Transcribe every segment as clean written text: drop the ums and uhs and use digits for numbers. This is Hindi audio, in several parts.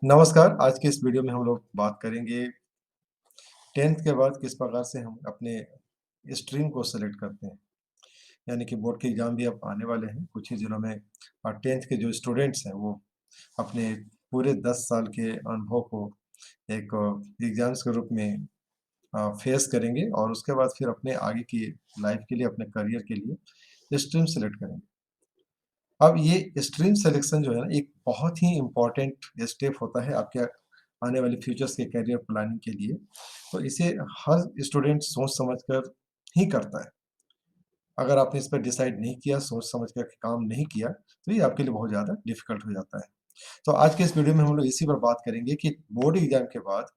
नमस्कार, आज के इस वीडियो में हम लोग बात करेंगे 10th के बाद किस प्रकार से हम अपने स्ट्रीम को सेलेक्ट करते हैं। यानी कि बोर्ड के एग्ज़ाम भी अब आने वाले हैं, कुछ ही दिनों में 10th के जो स्टूडेंट्स हैं वो अपने पूरे 10 साल के अनुभव को एक एग्ज़ाम्स के रूप में फेस करेंगे और उसके बाद फिर अपने आगे की लाइफ़ के लिए, अपने करियर के लिए स्ट्रीम सेलेक्ट करेंगे। अब ये स्ट्रीम सिलेक्शन जो है ना, एक बहुत ही इम्पोर्टेंट स्टेप होता है आपके आने वाले फ्यूचर्स के करियर प्लानिंग के लिए। तो इसे हर स्टूडेंट सोच समझ कर ही करता है। अगर आपने इस पे डिसाइड नहीं किया, सोच समझ कर के काम नहीं किया, तो ये आपके लिए बहुत ज़्यादा डिफ़िकल्ट हो जाता है। तो आज के इस वीडियो में हम लोग इसी पर बात करेंगे कि बोर्ड एग्ज़ाम के बाद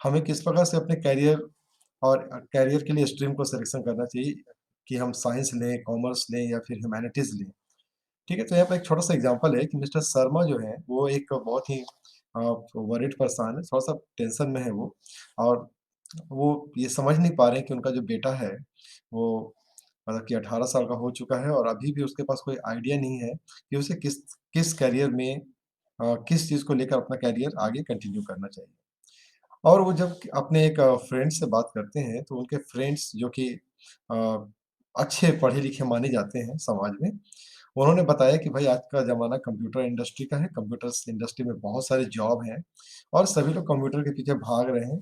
हमें किस प्रकार से अपने करियर के लिए स्ट्रीम को सिलेक्शन करना चाहिए कि हम साइंस लें, कॉमर्स लें या फिर ह्यूमैनिटीज़ लें। ठीक है, तो यहाँ पे एक छोटा-सा एग्ज़ाम्पल है कि मिस्टर शर्मा जो हैं, वो एक बहुत ही वरीड पर्सन है, थोड़ा-सा टेंशन में है वो और वो ये समझ नहीं पा रहे हैं कि उनका जो बेटा है, वो मतलब कि 18 साल का हो चुका है और अभी भी उसके पास कोई आइडिया नहीं है कि उसे किस किस करियर में किस चीज़ को लेकर अपना करियर आगे कंटिन्यू करना चाहिए। और वो जब अपने एक फ्रेंड से बात करते हैं, तो उनके फ्रेंड्स जो कि अ, अच्छे पढ़े-लिखे माने जाते हैं समाज में, उन्होंने बताया कि भाई आज का ज़माना कंप्यूटर इंडस्ट्री का है, कंप्यूटर्स इंडस्ट्री में बहुत सारे जॉब हैं और सभी लोग कंप्यूटर के पीछे भाग रहे हैं।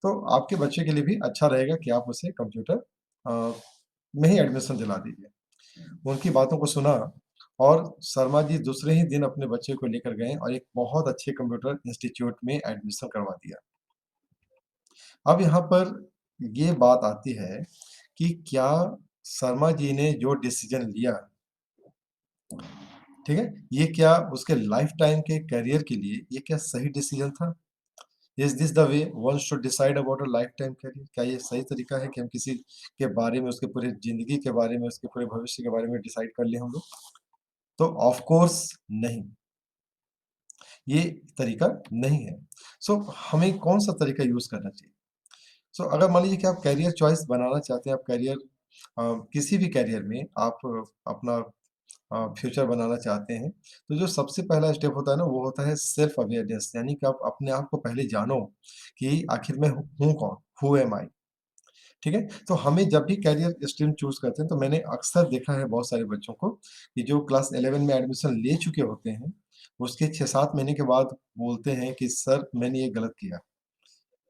तो आपके बच्चे के लिए भी अच्छा रहेगा कि आप उसे कंप्यूटर में ही एडमिशन दिला दीजिए। उनकी बातों को सुना और शर्मा जी दूसरे ही दिन अपने बच्चे को लेकर गए और एक बहुत अच्छे कंप्यूटर इंस्टीट्यूट में एडमिशन करवा दिया। अब यहाँ पर ये बात आती है कि क्या शर्मा जी ने जो डिसीज़न लिया, ठीक है? ये क्या उसके लाइफ़ टाइम के करियर के लिए ये क्या सही डिसीज़न था? Is this the way one should decide about a life time career? क्या ये सही तरीका है कि हम किसी के बारे में, उसके पूरी ज़िंदगी के बारे में, उसके पूरे भविष्य के बारे में डिसाइड कर लें हम लोग? तो ऑफ़ कोर्स नहीं, ये तरीका नहीं है। सो हमें कौन-सा तरीका यूज़ करना चाहिए? सो अगर मान लीजिए कि आप करियर चॉइस बनाना चाहते हैं, आप किसी भी करियर में आप अपना फ्यूचर बनाना चाहते हैं, तो जो सबसे पहला स्टेप होता है ना, वो होता है सेल्फ अवेयरनेस, यानी कि आप अपने आप को पहले जानो कि आखिर मैं हूँ कौन? हू एम आई? ठीक है? तो हमें जब भी करियर स्ट्रीम चूज़ करते हैं, तो मैंने अक्सर देखा है बहुत सारे बच्चों को कि जो क्लास 11 में एडमिशन ले चुके होते हैं, उसके 6-7 महीने के बाद बोलते हैं कि सर मैंने ये गलत किया।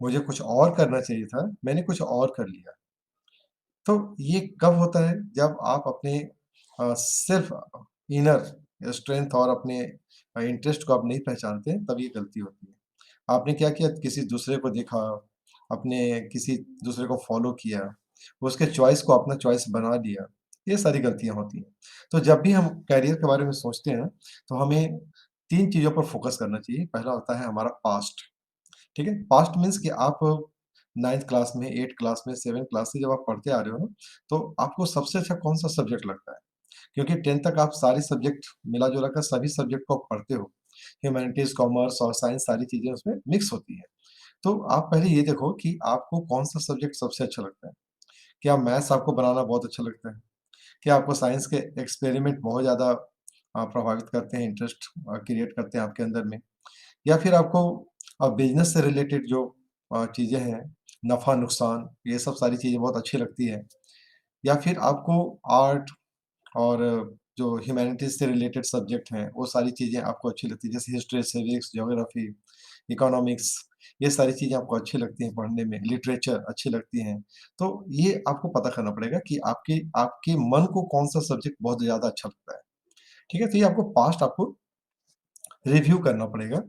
मुझे कुछ और करना चाहिए था, मैंने कुछ और कर लिया। तो ये कब होता है? जब आप अपने सिर्फ़ इनर स्ट्रेंथ और अपने इंटरेस्ट को आप नहीं पहचानते हैं, तब ये गलती होती है। आपने क्या किया, किसी दूसरे को देखा, अपने किसी दूसरे को फ़ॉलो किया, उसके चॉइस को अपना चॉइस बना लिया, ये सारी गलतियाँ होती हैं। तो जब भी हम करियर के बारे में सोचते हैं, तो हमें 3 चीज़ों पर फ़ोकस करना चाहिए। पहला होता है हमारा पास्ट। ठीक है? पास्ट मीन्स कि आप 9th क्लास में, 8th क्लास में, 7th क्लास से जब आप पढ़ते आ रहे हो ना, तो आपको सबसे अच्छा कौन-सा सब्जेक्ट लगता है? क्योंकि 10th तक आप सारे सब्जेक्ट मिला-जुला कर सभी सब्जेक्ट को आप पढ़ते हो। ह्यूमैनिटीज़, कॉमर्स और साइंस सारी चीज़ें उसमें मिक्स होती हैं। तो आप पहले ये देखो कि आपको कौन-सा सब्जेक्ट सबसे अच्छा लगता है? क्या मैथ्स आपको बनाना बहुत अच्छा लगता है? क्या आपको साइंस के एक्सपेरिमेंट बहुत ज़्यादा प्रभावित करते हैं, इंटरेस्ट क्रिएट करते हैं आपके अंदर में? या फिर आपको बिज़नेस से रिलेटेड जो चीज़ें हैं, नफ़ा-नुकसान, ये सब सारी चीज़ें बहुत अच्छी लगती हैं? या फिर आपको आर्ट और जो ह्यूमैनिटीज़ से रिलेटेड सब्जेक्ट हैं, वो सारी चीज़ें आपको अच्छी लगती हैं, जैसे हिस्ट्री, सिविक्स, ज्योग्राफी, इकोनॉमिक्स, ये सारी चीज़ें आपको अच्छी लगती हैं पढ़ने में, लिटरेचर अच्छी लगती हैं। तो ये आपको पता करना पड़ेगा कि आपके आपके मन को कौन-सा सब्जेक्ट बहुत ज़्यादा अच्छा लगता है। ठीक है? तो ये आपको पास्ट आपको रिव्यू करना पड़ेगा।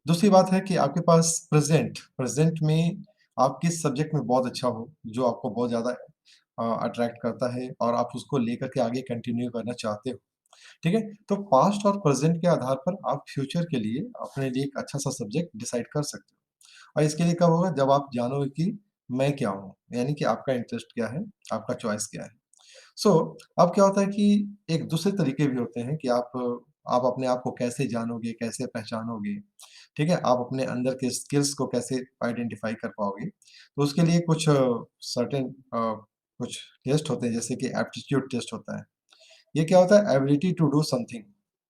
दूसरी बात है कि आपके पास प्रेज़ेंट में आप किस सब्जेक्ट में बहुत अच्छा हो, जो आपको बहुत ज़्यादा अट्रैक्ट करता है और आप उसको लेकर के आगे कंटिन्यू करना चाहते हो, ठीक है? तो पास्ट और प्रेज़ेंट के आधार पर आप फ्यूचर के लिए अपने लिए एक अच्छा-सा सब्जेक्ट डिसाइड कर सकते हो और इसके लिए कब होगा? जब आप जानोगे कि मैं क्या हूँ, यानी कि आपका इंटरेस्ट क्या है, आपका चॉइस क्या है। सो अब क्या होता है कि एक दूसरे तरीके भी होते हैं कि आप अपने आप को कैसे जानोगे, कैसे पहचानोगे, ठीक है? आप अपने अंदर के स्किल्स को कैसे आइडेंटिफ़ाई कर पाओगे? तो उसके लिए कुछ सर्टेन कुछ टेस्ट होते हैं, जैसे कि एप्टीट्यूड टेस्ट होता है। ये क्या होता है? Ability to do something.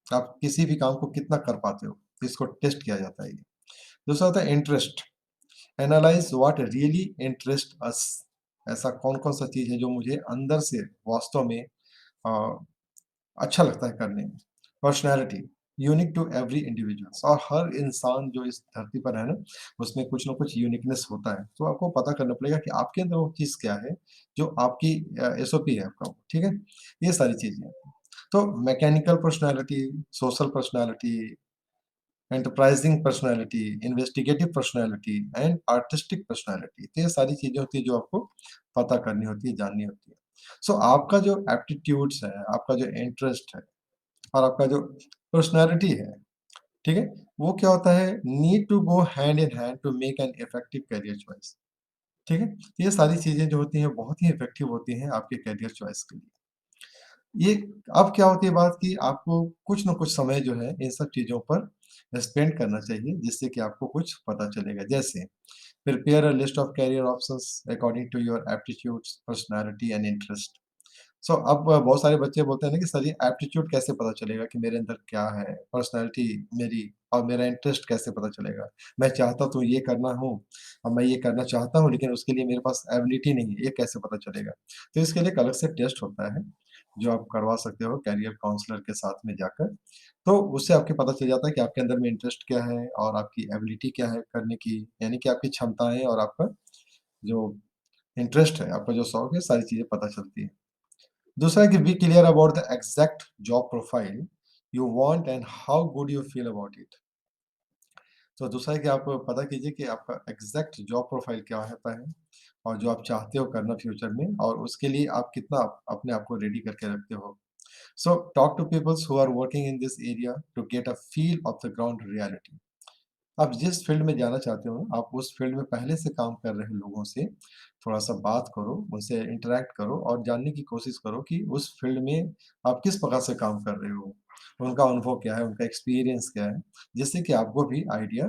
आप किसी भी काम को कितना कर पाते हो। इसको टेस्ट किया जाता है ये। दूसरा होता है interest, analyse what really interest us, ऐसा कौन-कौन सा चीज़ है जो मुझे अंदर से वास्तव में अ, अच्छा लगता है करने में। Personality, unique to every individuals, और हर इंसान जो इस धरती पर है ना, उसमें कुछ न कुछ यूनिकनेस होता है। तो आपको पता करना पड़ेगा कि आपके अंदर वो चीज़ क्या है, जो आपकी एसओपी है आपका, ठीक है? ये सारी चीज़ें हैं। तो mechanical personality, social personality, enterprising personality, investigative personality and artistic personality, तो ये सारी चीज़ें होती हैं जो आपको पता करनी होती है, जाननी होती है। सो आपका जो एप्टीट्यूड्स है, आपका जो इंटरेस्ट है और आपका जो पर्सनैलिटी है, ठीक है? वो क्या होता है, need to go hand in hand to make an effective career choice, ठीक है? तो ये सारी चीज़ें जो होती हैं बहुत ही इफेक्टिव होती हैं आपके करियर चॉइस के लिए। ये अब क्या होती है बात कि आपको कुछ न कुछ समय जो है इन सब चीज़ों पर स्पेंड करना चाहिए, जिससे कि आपको कुछ पता चलेगा। जैसे prepare a list of career options according to your aptitudes, personality and interest. So अब बहुत सारे बच्चे बोलते हैं ना कि सर ये एप्टीट्यूड कैसे पता चलेगा कि मेरे अंदर क्या है, पर्सनैलिटी मेरी और मेरा इंटरेस्ट कैसे पता चलेगा? मैं चाहता तो ये करना हूँ और मैं ये करना चाहता हूँ, लेकिन उसके लिए मेरे पास एबिलिटी नहीं है, ये कैसे पता चलेगा? तो इसके लिए एक अलग से टेस्ट होता है, जो आप करवा सकते हो करियर काउंसलर के साथ में जाकर। तो उससे आपको पता चल जाता है कि आपके अंदर में इंटरेस्ट क्या है और आपकी एबिलिटी क्या है करने की, यानी कि आपकी क्षमताएँ और आपका जो इंटरेस्ट है, आपका जो शौक है, सारी चीज़ें पता चलती हैं। दूसरा है कि be clear about the exact job profile you want and how good you feel about it. तो दूसरा है कि आप पता कीजिए कि आपका एग्जैक्ट जॉब प्रोफाइल क्या होता है और जो आप चाहते हो करना फ्यूचर में, और उसके लिए आप कितना अपने आप को रेडी करके रखते हो। So talk to peoples who are working in this area to get a feel of the ground reality. आप जिस फ़ील्ड में जाना चाहते हो, आप उस फ़ील्ड में पहले से काम कर रहे लोगों से थोड़ा-सा बात करो, उनसे इंटरैक्ट करो और जानने की कोशिश करो कि उस फ़ील्ड में आप किस प्रकार से काम कर रहे हो। उनका अनुभव क्या है, उनका एक्सपीरियंस क्या है, जिससे कि आपको भी आइडिया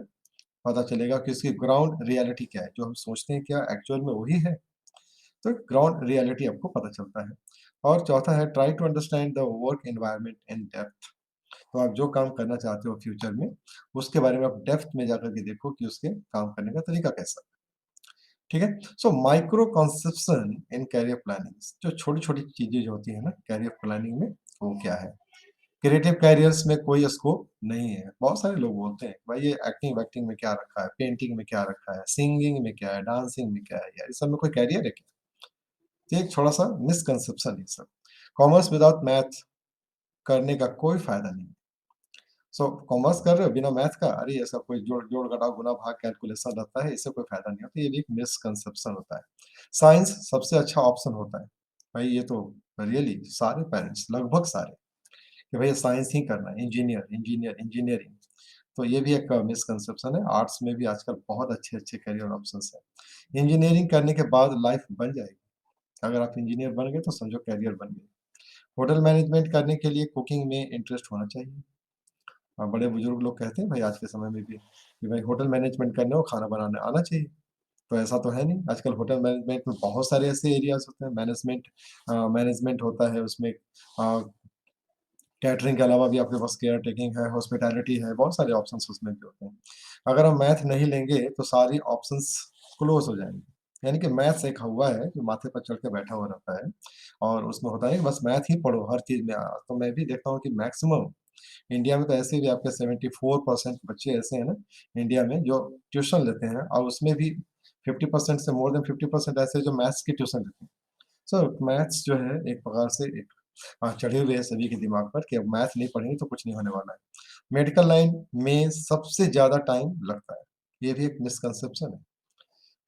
पता चलेगा कि उसकी ग्राउंड रियलिटी क्या है। जो हम सोचते हैं क्या एक्चुअल में वही है? तो ग्राउंड रियलिटी आपको पता चलता है। और चौथा है try to understand the work environment in depth. तो आप जो काम करना चाहते हो फ्यूचर में, उसके बारे में आप डेप्थ में जाकर के देखो कि उसके काम करने का तरीका कैसा है, ठीक है? So micro conception in career planning, जो छोटी-छोटी चीज़ें जो होती हैं ना करियर प्लानिंग में, वो क्या है? क्रिएटिव करियर्स में कोई स्कोप नहीं है। बहुत सारे लोग बोलते हैं, भाई ये एक्टिंग-वैक्टिंग में क्या रखा है, पेंटिंग में क्या रखा है, सिंगिंग में क्या है, डांसिंग में क्या है यार, इस सब में कोई करियर है क्या? तो एक थोड़ा-सा मिसकंसेप्शन है ये सब। कॉमर्स विदाउट मैथ करने का कोई फ़ायदा नहीं। कॉमर्स कर रहे हो बिना मैथ का, अरे ऐसा कोई जोड़ घटाव गुणा भाग कैलकुलेशन रहता है, इससे कोई फायदा नहीं होता, ये भी एक मिसकंसेप्शन होता है। साइंस सबसे अच्छा ऑप्शन होता है, भाई ये तो रियली सारे पेरेंट्स लगभग सारे कि भैया साइंस ही करना है, इंजीनियरिंग। तो ये भी एक मिसकंसेप्शन है। आर्ट्स में भी आजकल बहुत अच्छे-अच्छे करियर ऑप्शंस हैं। इंजीनियरिंग करने के बाद लाइफ बन जाएगी। अगर आप इंजीनियर बन गए तो समझो करियर बन गई। होटल मैनेजमेंट करने के लिए कुकिंग में इंटरेस्ट होना चाहिए। बड़े बुजुर्ग लोग कहते हैं भाई आज के समय में भी कि भाई होटल मैनेजमेंट करना हो, खाना बनाना आना चाहिए। तो ऐसा तो है नहीं, आजकल होटल मैनेजमेंट में बहुत सारे ऐसे एरियाज़ होते हैं, मैनेजमेंट होता है उसमें, कैटरिंग के अलावा भी आपके पास केयर टेकिंग है, हॉस्पिटैलिटी है, बहुत सारे ऑप्शंस उसमें भी होते हैं। अगर हम मैथ नहीं लेंगे तो सारी ऑप्शंस क्लोज़ हो जाएँगी। यानी कि मैथ्स एक हौवा है जो माथे पर चढ़ के बैठा हुआ रहता है और उसमें होता है कि बस मैथ ही पढ़ो हर चीज़ में। तो मैं भी देखता हूँ कि मैक्सिमम इंडिया में तो ऐसे भी आपके 74% बच्चे ऐसे हैं ना इंडिया में जो ट्यूशन लेते हैं, और उसमें भी 50% से मोर देन 50% ऐसे जो मैथ्स की ट्यूशन लेते हैं। सो मैथ्स जो है एक प्रकार से एक चढ़े हुए है सभी के दिमाग पर कि अब मैथ नहीं पढ़ेंगे तो कुछ नहीं होने वाला है। मेडिकल लाइन में सबसे ज़्यादा टाइम लगता है, ये भी एक मिसकंसेप्शन है।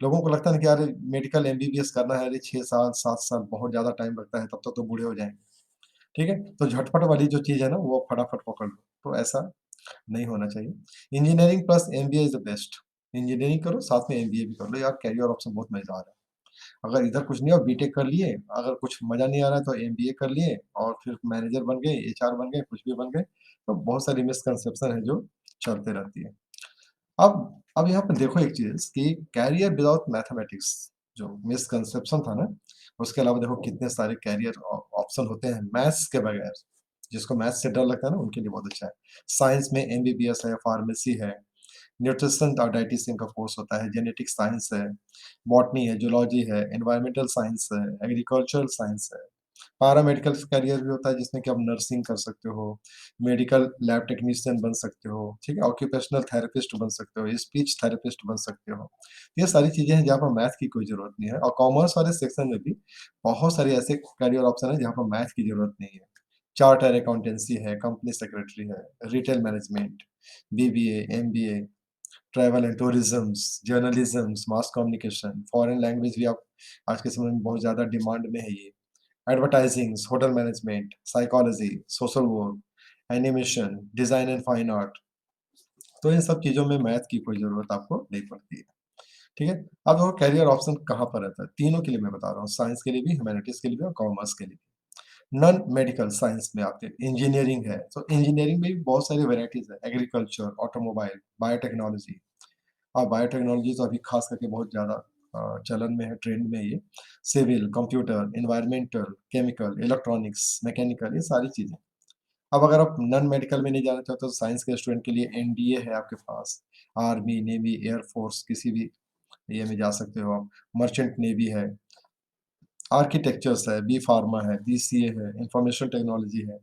लोगों को लगता है ना कि अरे मेडिकल एमबीबीएस करना है, अरे 6 साल 7 साल बहुत ज़्यादा टाइम लगता है, तब तक तो बूढ़े हो जाएँगे। ठीक है? तो झटपट वाली जो चीज़ है ना वो फटाफट पकड़ लो, तो ऐसा नहीं होना चाहिए। Engineering plus MBA is the best. Engineering करो साथ में एमबीए भी कर लो यार, करियर ऑप्शन बहुत मज़ेदार है। अगर इधर कुछ नहीं है और बीटेक कर लिए, अगर कुछ मज़ा नहीं आ रहा है तो एमबीए कर लिए और फिर मैनेजर बन गए, एचआर बन गए, कुछ भी बन गए। तो बहुत सारी मिसकंसेप्शन है जो चलते रहती है। अब यहाँ पे देखो एक चीज़ कि करियर विदाउट मैथमेटिक्स जो मिसकंसेप्शन था ना, उसके अलावा देखो कितने सारे करियर ऑप्शन होते हैं मैथ्स के बगैर। जिसको मैथ्स से डर लगता है ना, उनके लिए बहुत अच्छा है। साइंस में एमबीबीएस है, फार्मेसी है, न्यूट्रिशन और डायटीशियन का कोर्स होता है, जेनेटिक साइंस है, बॉटनी है, जूलॉजी है, एनवायरमेंटल साइंस है, एग्रीकल्चरल साइंस है। पैरामेडिकल करियर भी होता है जिसमें कि आप नर्सिंग कर सकते हो, मेडिकल लैब टेक्नीशियन बन सकते हो, ठीक है? ऑक्यूपेशनल थेरेपिस्ट बन सकते हो, स्पीच थेरेपिस्ट बन सकते हो। ये सारी चीज़ें हैं जहाँ पर मैथ की कोई ज़रूरत नहीं है, और कॉमर्स वाले सेक्शन में भी बहुत सारे ऐसे करियर ऑप्शन हैं जहाँ पर मैथ की ज़रूरत नहीं है। चार्टर्ड अकाउंटेंसी है, कंपनी सेक्रेटरी है, retail management, BBA, MBA, travel and tourisms, journalisms, mass communication, foreign language भी आप आज के समय में बहुत ज़्यादा डिमांड में है ये। Advertisings, hotel management, psychology, social work, animation, design and fine art. तो इन सब चीज़ों में मैथ की कोई ज़रूरत आपको नहीं पड़ती है, ठीक है? अब देखो करियर ऑप्शन कहाँ पर रहता है, तीनों के लिए मैं बता रहा हूँ, साइंस के लिए भी, ह्यूमैनिटीज़ के लिए भी और कॉमर्स के लिए भी। नॉन मेडिकल साइंस में आते हैं, इंजीनियरिंग है, तो इंजीनियरिंग में भी बहुत सारी वैराइटीज़ है, एग्रीकल्चर, ऑटोमोबाइल, बायोटेक्नोलॉजी। और बायोटेक्नोलॉजी तो अभी खास करके बहुत ज़्यादा चलन में है, ट्रेंड में है ये। Civil, computer, environmental, chemical, electronics, mechanical, ये सारी चीज़ें। अब अगर आप नॉन मेडिकल में नहीं जाना चाहते तो साइंस के स्टूडेंट के लिए एनडीए है आपके पास, आर्मी, नेवी, एयर फोर्स किसी भी ये में जा सकते हो आप। मर्चेंट नेवी है, आर्किटेक्चर्स है, बी फार्मा है, बीसीए है, इंफॉर्मेशन टेक्नोलॉजी है,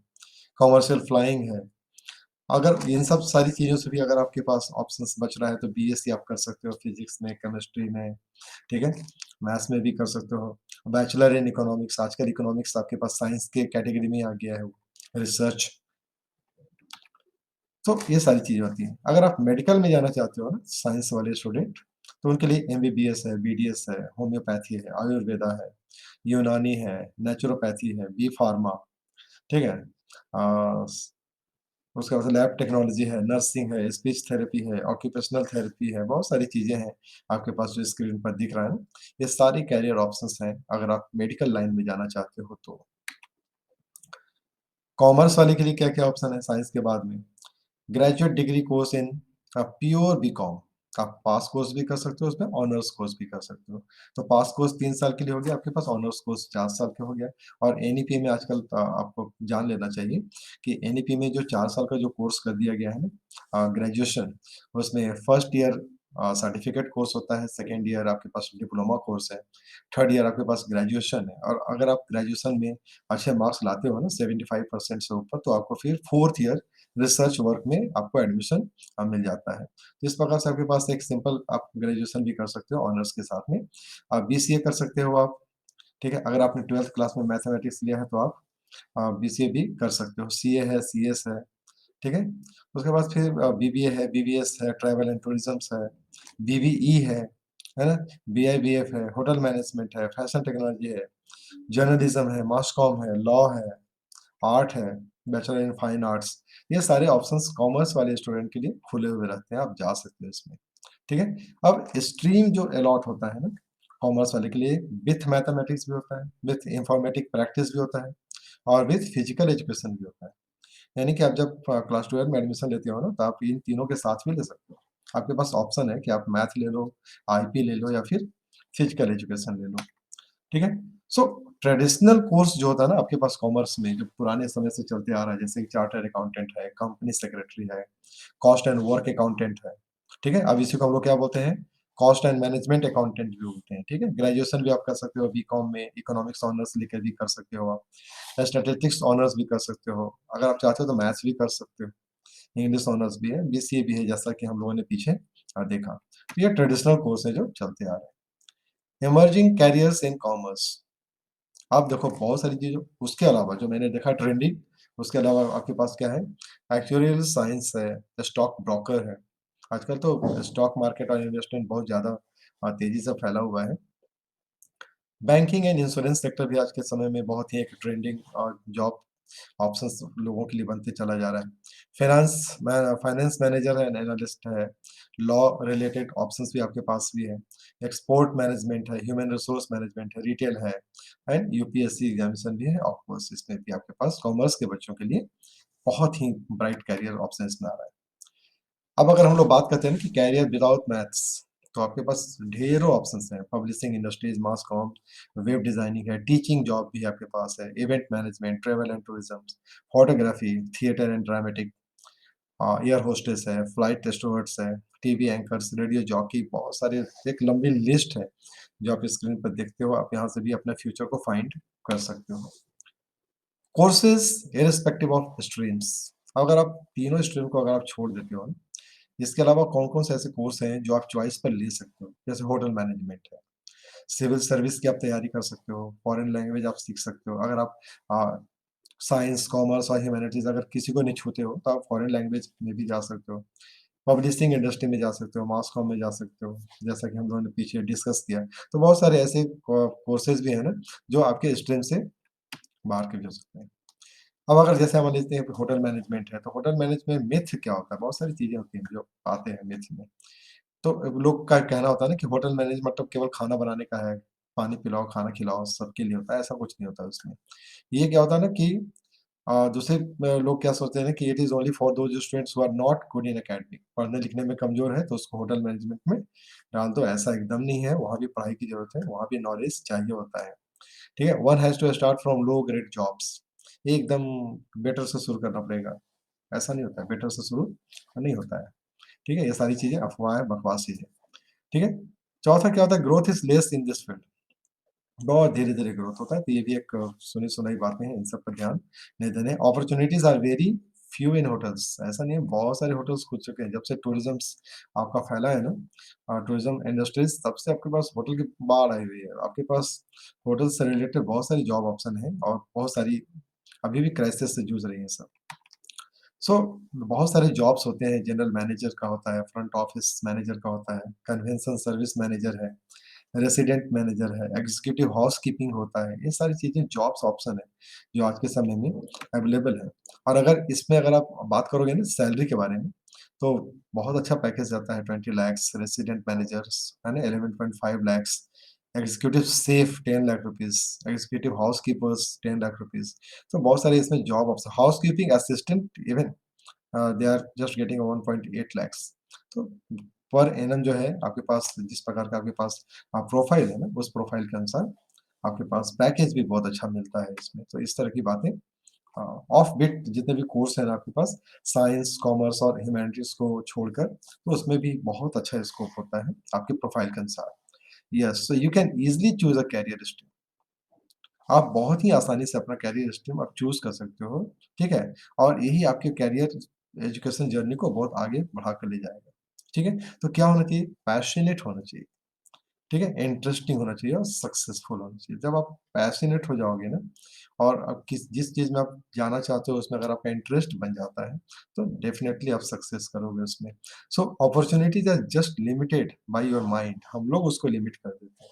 कमर्शियल फ्लाइंग है। अगर इन सब सारी चीज़ों से भी अगर आपके पास ऑप्शंस बच रहा है तो बीएससी आप कर सकते हो फिजिक्स में, केमिस्ट्री में, ठीक है? मैथ्स में भी कर सकते हो। बैचलर इन इकोनॉमिक्स, आजकल इकोनॉमिक्स आपके पास साइंस के कैटेगरी में आ गया है वो, रिसर्च। तो ये सारी चीज़ें होती हैं। अगर आप मेडिकल में जाना चाहते हो ना, साइंस वाले स्टूडेंट, तो उनके लिए एमबीबीएस है, बीडीएस है, होम्योपैथी है, आयुर्वेदा है, यूनानी है, नेचुरोपैथी है, बी फार्मा, ठीक है? स उसके बाद से लैब टेक्नोलॉजी है, नर्सिंग है, स्पीच थेरेपी है, ऑक्यूपेशनल थेरेपी है, बहुत सारी चीज़ें हैं आपके पास जो स्क्रीन पर दिख रहा है ना, ये सारी करियर ऑप्शंस हैं अगर आप मेडिकल लाइन में जाना चाहते हो तो। कॉमर्स वाले के लिए क्या-क्या ऑप्शन है साइंस के बाद में? Graduate degree course in pure BCom. आप पास कोर्स भी कर सकते हो उसमें, ऑनर्स कोर्स भी कर सकते हो। तो पास कोर्स 3 साल के लिए हो गया आपके पास, ऑनर्स कोर्स 4 साल का हो गया। और एनईपी में आजकल आपको जान लेना चाहिए कि एनईपी में जो 4 साल का जो कोर्स कर दिया गया है ना, ग्रेजुएशन, उसमें फर्स्ट ईयर सर्टिफिकेट कोर्स होता है, सेकंड ईयर आपके पास डिप्लोमा कोर्स है, थर्ड ईयर आपके पास ग्रेजुएशन है, और अगर आप ग्रेजुएशन में अच्छे मार्क्स लाते हो ना 75% से ऊपर, तो आपको फिर फोर्थ ईयर रिसर्च वर्क में आपको एडमिशन मिल जाता है। तो इस प्रकार से आपके पास एक सिंपल आप ग्रेजुएशन भी कर सकते हो ऑनर्स के साथ में। बीसीए कर सकते हो आप, ठीक है? अगर आपने 12th क्लास में मैथमेटिक्स लिया है तो आप बीसीए भी कर सकते हो। सीए है, सीएस है, ठीक है? उसके बाद फिर बीबीए है, बीबीएस है, ट्रैवल एंड टूरिज़्म्स है, बीबीई है ना? बीआईबीएफ है, होटल मैनेजमेंट है, फैशन टेक्नोलॉजी है, जर्नलिज्म है, मास कॉम है, लॉ है, आर्ट है, बैचलर इन फाइन आर्ट्स। ये सारे ऑप्शंस कॉमर्स वाले स्टूडेंट के लिए खुले हुए रहते हैं, आप जा सकते हो इसमें, ठीक है? अब स्ट्रीम जो अलॉट होता है ना, कॉमर्स वाले के लिए विथ मैथमेटिक्स भी होता है, विथ इन्फॉर्मेटिक प्रैक्टिस भी होता है, और विथ फिजिकल एजुकेशन भी होता है। यानी कि आप जब क्लास 12 में एडमिशन लेते हो ना, तो आप इन तीनों के साथ भी ले सकते हो। आपके पास ऑप्शन है कि आप मैथ ले लो, आईपी ले लो या फिर फिजिकल एजुकेशन ले लो। ठीक है? सो ट्रेडिशनल कोर्स जो होता है ना आपके पास कॉमर्स में, जो पुराने समय से चलते आ रहा है, जैसे कि चार्टर्ड अकाउंटेंट है, कंपनी सेक्रेटरी है, कॉस्ट एंड वर्क अकाउंटेंट है, ठीक है? अब इसी को हम लोग क्या बोलते हैं? कॉस्ट एंड मैनेजमेंट अकाउंटेंट भी बोलते हैं, ठीक है? ग्रेजुएशन भी आप कर सकते हो बीकॉम में, इकोनॉमिक्स ऑनर्स लेकर भी कर सकते हो आप। स्टैटिस्टिक्स ऑनर्स भी कर सकते हो। अगर आप चाहते हो तो मैथ्स भी कर सकते हो। इंग्लिश ऑनर्स भी है, बीसीए भी है, जैसा कि हम लोगों ने पीछे देखा। तो ये ट्रेडिशनल कोर्स है जो चलते आ रहे हैं। Emerging carriers in commerce. आप देखो बहुत सारी चीज़ें उसके अलावा जो मैंने देखा ट्रेंडिंग, उसके अलावा आपके पास क्या है? एक्चुअरियल साइंस है, स्टॉक ब्रोकर है। आजकल तो स्टॉक मार्केट और इन्वेस्टमेंट बहुत ज़्यादा तेज़ी से फैला हुआ है। बैंकिंग एंड इंश्योरेंस सेक्टर भी आज के समय में बहुत ही एक ट्रेंडिंग जॉब ऑप्शंस लोगों के लिए बनते चला जा रहा है। फाइनेंस मैनेजर है, एनालिस्ट है, लॉ रिलेटेड ऑप्शंस भी आपके पास भी है। एक्सपोर्ट मैनेजमेंट है, ह्यूमन रिसोर्स मैनेजमेंट है, रिटेल है, एंड यूपीएससी एग्जामिनेशन भी है। ऑफ कोर्स इसमें भी आपके पास कॉमर्स के बच्चों के लिए बहुत ही ब्राइट करियर ऑप्शन इसमें आ रहा है। अब अगर हम लोग बात करते हैं ना कि करियर विदाउट मैथ्स, तो आपके पास ढेरों ऑप्शंस हैं, पब्लिशिंग इंडस्ट्रीज़, मास कॉम, वेब डिज़ाइनिंग है, टीचिंग जॉब भी आपके पास है, event management, travel and tourism, photography, theatre and dramatic, air hostess है, फ्लाइट स्टूवर्ड्स है, टीवी एंकर्स, रेडियो जॉकी, बहुत सारे एक लंबी लिस्ट है, जो आप स्क्रीन पर देखते हो, आप यहाँ से भी अपने फ्यूचर को फाइंड कर सकते हो। कोर्सेज़ इर्रेस्पेक्टिव ऑफ स्ट्रीम्स, अगर आप तीनों स्ट्रीम को अगर आप छोड़ देते हो, इसके अलावा कौन-कौन से ऐसे कोर्स हैं जो आप चॉइस पर ले सकते हो? जैसे होटल मैनेजमेंट है, सिविल सर्विस की आप तैयारी कर सकते हो, फॉरेन लैंग्वेज आप सीख सकते हो। अगर आप अ, साइंस, कॉमर्स और ह्यूमैनिटीज़ अगर किसी को नहीं छूते हो, तो आप फॉरेन लैंग्वेज में भी जा सकते हो। पब्लिशिंग इंडस्ट्री में जा सकते हो, मास कॉम में जा सकते हो, जैसा कि हम लोगों ने पीछे डिस्कस किया। तो बहुत सारे ऐसे कोर्सेज़ भी हैं ना, जो आपके स्ट्रीम से बाहर के भी हो सकते हैं। अब अगर जैसे हम लेते हैं होटल मैनेजमेंट है, तो होटल मैनेजमेंट मिथ क्या होता है? बहुत सारी चीज़ें होती हैं जो आते हैं मिथ में। तो लोग का कहना होता है ना कि होटल मैनेज मतलब केवल खाना बनाने का है, पानी पिलाओ, खाना खिलाओ, सबके लिए होता है, ऐसा कुछ नहीं होता उसमें। ये क्या होता है ना कि दूसरे लोग क्या सोचते हैं ना कि it is only for those students who are not good in academic, पढ़ने-लिखने में कमज़ोर है, तो उसको होटल मैनेजमेंट में डाल दो, ऐसा एकदम नहीं है, वहाँ भी पढ़ाई की ज़रूरत है, वहाँ भी नॉलेज चाहिए होता है। ठीक है? One has to start from low grade jobs, एकदम बेटर से शुरू करना पड़ेगा, ऐसा नहीं होता है, बेटर से शुरू नहीं होता है। ठीक है? ये सारी चीज़ें अफ़वाह है, बकवास चीज़ है। ठीक है? चौथा क्या होता है, growth is less in this field, बहुत धीरे-धीरे ग्रोथ होता है, तो ये भी एक सुनी-सुनाई बातें हैं, इन सब पर ध्यान नहीं देने। Opportunities are very few in hotels, ऐसा नहीं है, बहुत सारे होटल्स खुल चुके हैं, जब से टूरिज़्म्स आपका फैला है ना, टूरिज़्म इंडस्ट्रीज़, तब से आपके पास होटल की बाढ़ आई हुई है। आपके पास होटल से रिलेटेड बहुत सारी जॉब ऑप्शन हैं और बहुत सारी अभी भी क्राइसिस से जूझ रही हैं सब। सो बहुत सारे जॉब्स होते हैं, जनरल मैनेजर का होता है, फ्रंट ऑफिस मैनेजर का होता है, कन्वेंशन सर्विस मैनेजर है, रेसिडेंट मैनेजर है, एग्जीक्यूटिव हाउसकीपिंग होता है, ये सारी चीज़ें जॉब्स ऑप्शन है, जो आज के समय में अवेलेबल है। और अगर इसमें अगर आप बात करोगे ना सैलरी के बारे में, तो बहुत अच्छा पैकेज जाता है, 20 लैक्स, रेसिडेंट मैनेजर्स, है ना, 11.5 lakhs, executive chef 10 lakh rupees, executive housekeepers 10 lakh rupees. तो बहुत सारे इसमें job option, housekeeping assistant even they are just getting 1.8 lakhs. तो पर एनम जो है आपके पास, जिस प्रकार का आपके पास प्रोफाइल है ना, उस प्रोफाइल के अनुसार आपके पास पैकेज भी बहुत अच्छा मिलता है इसमें। तो इस तरह की बातें, ऑफ बिट जितने भी कोर्स हैं ना आपके पास, साइंस, कॉमर्स और ह्यूमैनिटीज़ को छोड़कर, तो उसमें भी बहुत अच्छा स्कोप होता है आपके प्रोफाइल के अनुसार। Yes, so you can easily choose a career stream. आप बहुत ही आसानी से अपना करियर स्ट्रीम आप चूज़ कर सकते हो, ठीक है? और यही आपके करियर एजुकेशन जर्नी को बहुत आगे बढ़ाकर ले जाएगा, ठीक है? तो क्या होना चाहिए? पैशनेट होना चाहिए, ठीक है? इंटरेस्टिंग होना चाहिए और सक्सेसफुल होना चाहिए। जब आप पैशनेट हो जाओगे ना, और आप जिस चीज़ में आप जाना चाहते हो उसमें अगर आपका इंटरेस्ट बन जाता है, तो डेफ़िनेटली आप सक्सेस करोगे उसमें। So opportunities are just limited by your mind, हम लोग उसको लिमिट कर देते हैं।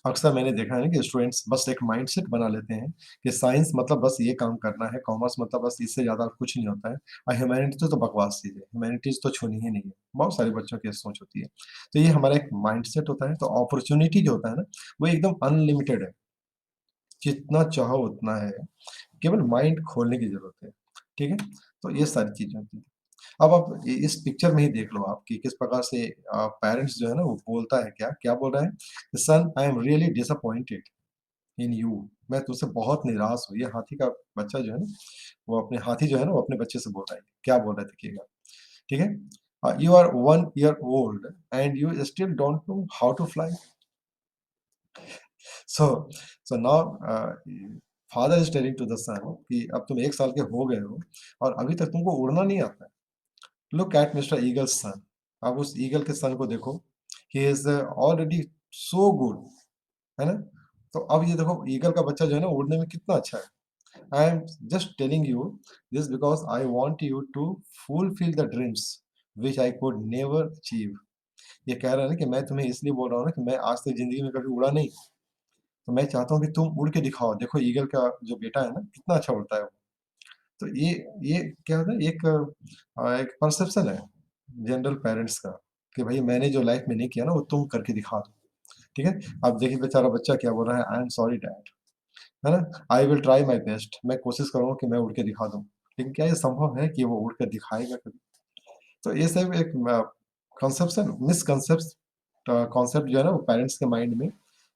अक्सर मैंने देखा है ना कि स्टूडेंट्स बस एक माइंडसेट बना लेते हैं कि साइंस मतलब बस ये काम करना है, कॉमर्स मतलब बस इससे ज़्यादा कुछ नहीं होता है, और ह्यूमैनिटीज़ तो बकवास चीज़ है, ह्यूमैनिटीज़ तो छूनी ही नहीं है। बहुत सारे बच्चों की ये सोच होती है। तो ये हमारा एक माइंडसेट होता है, तो अपॉर्च्युनिटी जो होता है ना, वो एकदम अनलिमिटेड है, जितना चाहो उतना है, केवल माइंड खोलने की ज़रूरत है, ठीक है? तो ये सारी चीज़ें होती हैं। अब आप इ इस पिक्चर में ही देख लो आप कि किस प्रकार से पेरेंट्स जो है ना वो बोलता है क्या, क्या बोल रहा है? "Son, I am really disappointed in you", मैं तुझसे बहुत निराश हूँ। ये हाथी का बच्चा जो है ना, वो अपने हाथी जो है ना, वो अपने बच्चे से बोल रहा है। क्या बोल रहा है देखिएगा, ठीक है? "You are 1 year old and you still don't know how to fly. So so now father is telling to the son कि अब तुम 1 साल के हो गए हो और अभी तक तुमको उड़ना नहीं आता है। लुक एट मिस्टर ईगल्स सन", आप उस ईगल के सन को देखो, he is already so good, है ना? तो अब ये देखो ईगल का बच्चा जो है ना उड़ने में कितना अच्छा है। I am just telling you this because I want you to fulfil the dreams which I could never achieve. ये कह रहा है ना कि मैं तुम्हें इसलिए बोल रहा हूँ ना कि मैं आज तक ज़िंदगी में कभी उड़ा नहीं, तो मैं चाहता हूँ कि तुम उड़ के दिखाओ। देखो ईगल का जो बेटा है ना, कितना अच्छा उड़ता है वो। तो ये क्या होता है, एक परसेप्शन है जनरल पेरेंट्स का कि भई मैंने जो लाइफ़ में नहीं किया ना, वो तुम करके दिखा दो, ठीक है? अब देखिए बेचारा बच्चा क्या बोल रहा है, आई एम सॉरी डैड, है ना? I will try my best, मैं कोशिश करूँगा कि मैं उड़ के दिखा दूँ। लेकिन क्या ये संभव है कि वो उड़ कर दिखाएगा कभी? तो ये सब एक कंसेप्शन मिसकंसेप्ट कॉन्सेप्ट जो है ना वो पेरेंट्स के माइंड में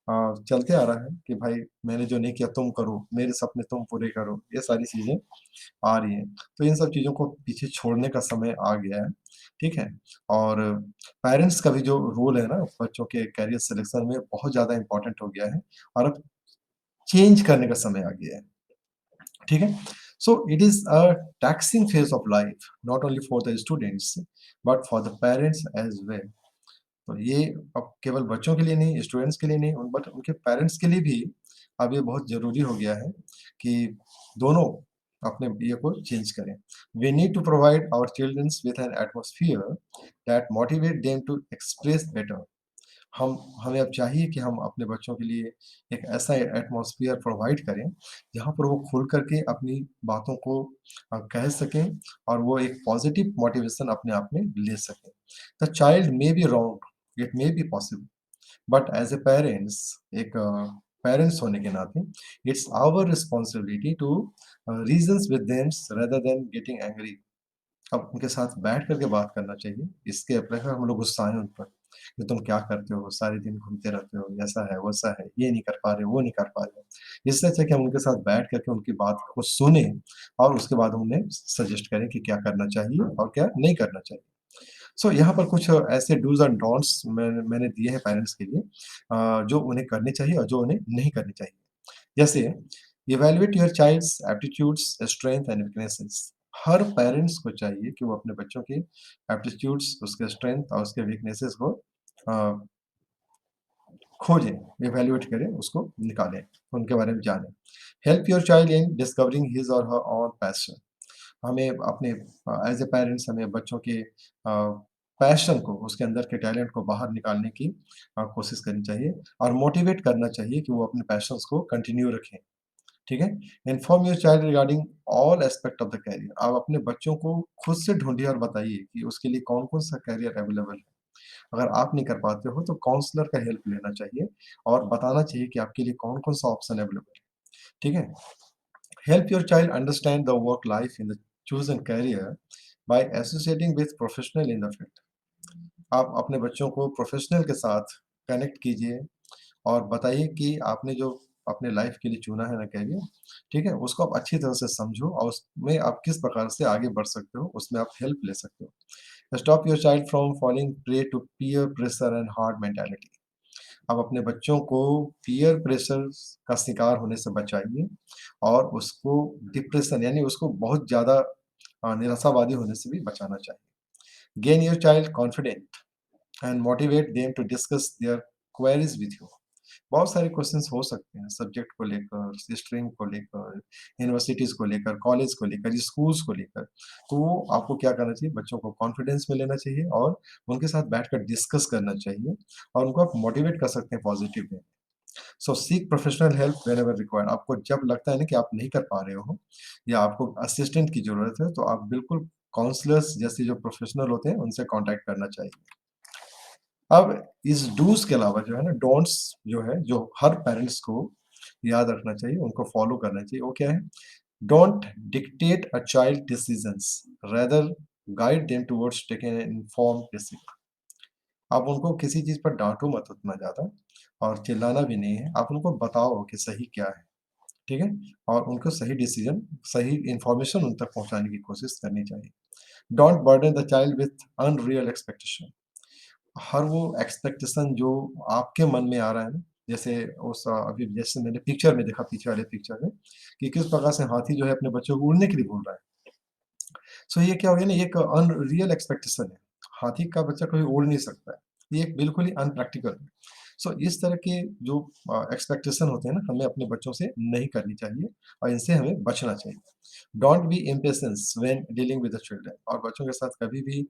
चलते आ रहा है कि भाई मैंने जो नहीं किया तुम करो, मेरे सपने तुम पूरे करो, ये सारी चीज़ें आ रही हैं। तो इन सब चीज़ों को पीछे छोड़ने का समय आ गया है, ठीक है? और पेरेंट्स का भी जो रोल है ना बच्चों के करियर सिलेक्शन में बहुत ज़्यादा इम्पोर्टेंट हो गया है और अब चेंज करने का समय आ गया है, ठीक है? So it is a taxing phase of life not only for the students but for the parents as well. तो ये अब केवल बच्चों के लिए नहीं, स्टूडेंट्स के लिए नहीं बट उनके पेरेंट्स के लिए भी अब ये बहुत ज़रूरी हो गया है कि दोनों अपने ये को चेंज करें। We need to provide our childrens with an atmosphere that motivate them to express better. हम हमें अब चाहिए कि हम अपने बच्चों के लिए एक ऐसा एटमॉस्फेयर प्रोवाइड करें, जहाँ पर वो खुल कर के अपनी बातों को कह सकें और वो एक पॉजिटिव मोटिवेशन अपने आप में ले सकें। The child may be wrong, it may be possible, but as a parents एक पेरेंट्स होने के नाते it's our responsibility to reasons with them rather than getting angry. अब उनके साथ बैठ कर के बात करना चाहिए, इसके अपेक्षा हम लोग गुस्साएँ उन पर, कि तुम क्या करते हो? सारे दिन घूमते रहते हो, ऐसा है, वैसा है, ये नहीं कर पा रहे हो, वो नहीं कर पा रहे हो। इससे अच्छा है कि हम उनके साथ बैठ कर के उनकी बात को सुनें और उसके बाद उन्हें सजेस्ट करें कि क्या करना चाहिए और क्या नहीं करना चाहिए। सो यहाँ पर कुछ ऐसे डूज़ एंड डोंट्स मैंने दिए हैं पेरेंट्स के लिए जो उन्हें करने चाहिए और जो उन्हें नहीं करने चाहिए। जैसे evaluate your child's aptitudes, strength and weaknesses. हर पेरेंट्स को चाहिए कि वो अपने बच्चों के एप्टीट्यूड्स, उसके स्ट्रेंथ और उसके वीकनेसेस को अ, खोजें, इवैल्यूएट करें, उसको निकालें, उनके बारे में जानें। Help your child in discovering his और हर ओन पैशन। हमें अपने एज़ अ पेरेंट्स हमें बच्चों के पैशन को, उसके अंदर के टैलेंट को बाहर निकालने की कोशिश करनी चाहिए और मोटिवेट करना चाहिए कि वो अपने पैशन्स को कंटिन्यू रखें। ठीक है? Inform your child regarding all aspect of the career. आप अपने बच्चों को खुद से ढूँढिए और बताइए कि उसके लिए कौन-कौन सा करियर अवेलेबल है। अगर आप नहीं कर पाते हो तो काउंसलर का हेल्प लेना चाहिए और बताना चाहिए कि आपके लिए कौन-कौन सा ऑप्शन अवेलेबल है। ठीक है? Help your child understand the work life in the chosen career bye associating with professional in the field. आप अपने बच्चों को प्रोफेशनल के साथ कनेक्ट कीजिए और बताइए कि आपने जो अपने लाइफ के लिए चुना है ना करियर, ठीक है? उसको आप अच्छी तरह से समझो और उसमें आप किस प्रकार से आगे बढ़ सकते हो, उसमें आप हेल्प ले सकते हो। Stop your child from falling prey to peer pressure and hard mentality. आप अपने बच्चों को पीयर प्रेशर का शिकार होने से बचाइए और उसको डिप्रेशन यानी उसको बहुत ज़्यादा निराशावादी होने से भी बचाना चाहिए। Gain your child confident and motivate them to discuss their queries with you. बहुत सारे क्वेश्चंस हो सकते हैं सब्जेक्ट को लेकर, स्ट्रीम को लेकर, यूनिवर्सिटीज़ को लेकर, कॉलेज को लेकर, स्कूल्स को लेकर। तो वो आपको क्या करना चाहिए, बच्चों को कॉन्फिडेंस में लेना चाहिए और उनके साथ बैठकर डिस्कस करना चाहिए और उनको आप मोटिवेट कर सकते हैं positive way. So seek professional help whenever required. आपको जब लगता है ना कि आप नहीं कर पा रहे हो या आपको असिस्टेंट की ज़रूरत है, तो आप बिल्कुल काउंसलर्स जैसे जो प्रोफेशनल होते हैं, उनसे कॉन्टैक्ट करना चाहिए। अब इस डूज़ के अलावा जो है ना डोंट्स जो है, जो हर पेरेंट्स को याद रखना चाहिए, उनको फॉलो करना चाहिए, वो क्या है? Don't dictate a child decisions, rather guide them towards taking an informed decision. आप उनको किसी चीज़ पर डाँटो मत उतना ज़्यादा और चिल्लाना भी नहीं है, आप उनको बताओ कि सही क्या है, ठीक है? और उनको सही डिसीजन, सही इन्फॉर्मेशन उन तक पहुँचाने की कोशिश करनी चाहिए। Don't burden the child with unreal expectation. हर वो एक्सपेक्टेशन जो आपके मन में आ रहा है ना, जैसे उस अभी जैसे मैंने पिक्चर में देखा पीछे वाले पिक्चर में, कि किस प्रकार से हाथी जो है अपने बच्चों को उड़ने के लिए बोल रहा है। सो ये क्या हो गया ना, ये एक अनरियल एक्सपेक्टेशन है। हाथी का बच्चा कभी उड़ नहीं सकता है। ये एक बिल्कुल ही अनप्रैक्टिकल है। सो इस तरह के जो एक्सपेक्टेशन होते हैं ना, हमें अपने बच्चों से नहीं करनी चाहिए और इनसे हमें बचना चाहिए। Don't be impatience when dealing with the children. और बच्चों के साथ कभी भी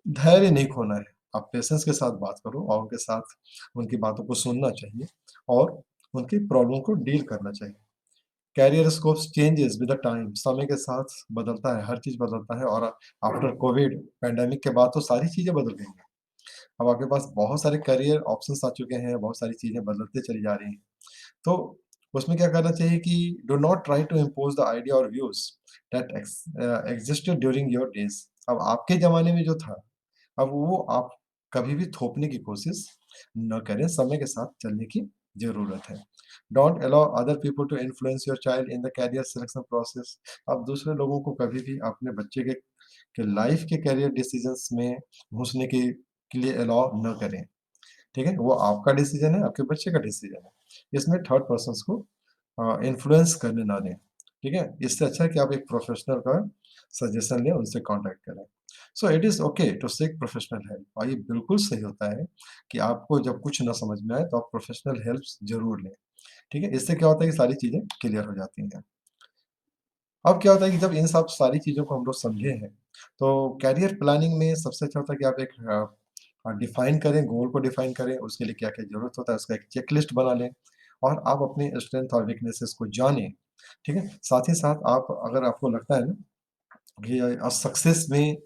धैर्य नहीं खोना है। आप पेशेंस के साथ बात करो और उनके साथ उनकी बातों को सुनना चाहिए और उनकी प्रॉब्लम को डील करना चाहिए। Career scopes changes with the time. समय के साथ बदलता है, हर चीज़ बदलता है और आफ्टर कोविड पैंडेमिक के बाद तो सारी चीज़ें बदल गई हैं। अब आपके पास बहुत सारे करियर ऑप्शंस आ चुके हैं, बहुत सारी चीज़ें बदलते चली जा रही हैं। तो उसमें क्या करना चाहिए कि do not try to impose the idea और views that existed during your days. अब आपके ज़माने में जो था, अब वो आप कभी भी थोपने की कोशिश न करें, समय के साथ चलने की ज़रूरत है। Don't allow other people to influence your child in the career selection process. आप दूसरे लोगों को कभी भी अपने बच्चे के लाइफ के करियर डिसीजंस में घुसने के लिए अलाउ न करें, ठीक है? वो आपका डिसीजन है, आपके बच्चे का डिसीजन है। इसमें थर्ड पर्सन्स को इन्फ्लुएंस करने ना दें, ठीक है? इससे अच्छा है कि आप एक प्रोफेशनल का सजेशन लें, उनसे कॉन्टैक्ट करें। So it is okay to seek professional help, और ये बिल्कुल सही होता है कि आपको जब कुछ ना समझ में आए, तो आप प्रोफेशनल हेल्प ज़रूर लें, ठीक है? इससे क्या होता है कि सारी चीज़ें क्लियर हो जाती हैं। अब क्या होता है कि जब इन सब सारी चीज़ों को हम लोग समझे हैं, तो करियर प्लानिंग में सबसे अच्छा होता है कि आप एक डिफ़ाइन करें, गोल को डिफ़ाइन करें, उसके लिए क्या-क्या ज़रूरत होता है, उसका एक चेकलिस्ट बना लें और आप अपने स्ट्रेंथ और वीकनेसेस को जानें, ठीक है? साथ ही साथ आप, अगर आपको लगता है ना कि सक्सेस में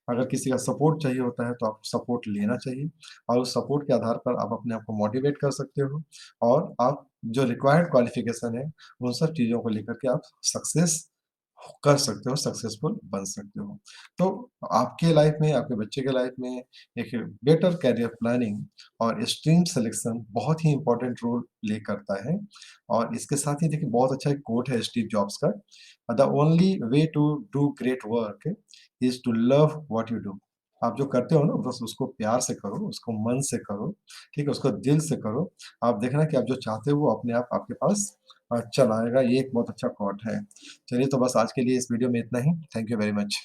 अगर किसी का सपोर्ट चाहिए होता है, तो आप सपोर्ट लेना चाहिए, और उस सपोर्ट के आधार पर आप अपने आप को मोटिवेट कर सकते हो, और आप जो रिक्वायर्ड क्वालिफ़िकेशन है, उन सब चीज़ों को लेकर के आप सक्सेस कर सकते हो, सक्सेसफुल बन सकते हो। तो आपके लाइफ़ में, आपके बच्चे के लाइफ़ में एक बेटर करियर प्लानिंग और स्ट्रीम सिलेक्शन बहुत ही इम्पोर्टेंट रोल प्ले करता है, और इसके साथ ही देखिए, बहुत अच्छा एक कोट है स्टीव जॉब्स का, the only way to do great work is to love what you do. आप जो करते हो ना, बस उसको प्यार से करो, उसको मन से करो, ठीक है? उसको दिल से करो। आप देखना कि आप जो चाहते हो वो अपने आप आपके पास चला आएगा। ये एक बहुत अच्छा कोट है। चलिए, तो बस आज के लिए इस वीडियो में इतना ही। Thank you very much.